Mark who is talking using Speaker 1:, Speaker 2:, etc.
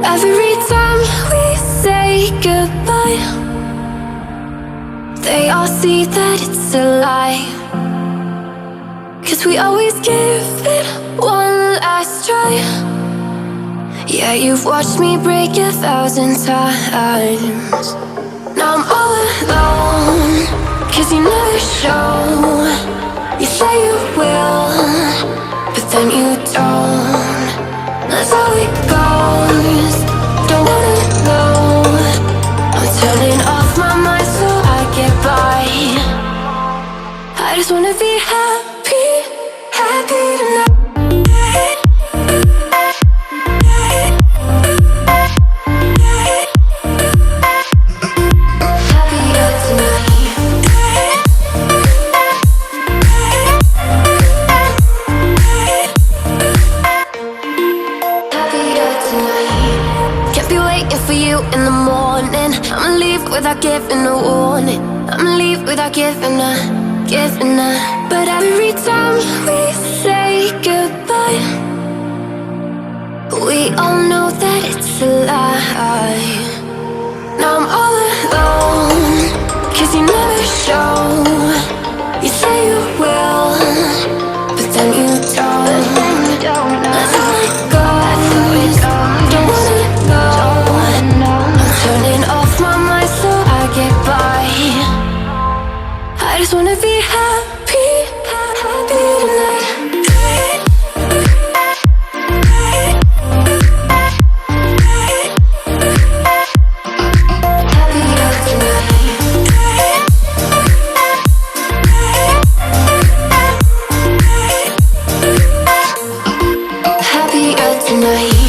Speaker 1: Every time we say goodbye, they all see that it's a lie. 'Cause we always give it one last try. Yeah, you've watched me break 1,000 times. Now I'm all alone, 'cause you never show. You say you will, but then you don't. That's how it goes. Don't wanna know. I'm turning off my mind so I get by. I just wanna be happy, happy tonight. For you in the morning, I'ma leave without giving a warning. I'ma leave without giving a. But every time we say goodbye, we all know that it's a lie. Now I'm all alone, 'cause you never show. You say you will, but then you don't. That's how it goes. Don't wanna know. Turning off my mind so I get by. I just wanna be happy, happy tonight. Happier tonight. Happier tonight.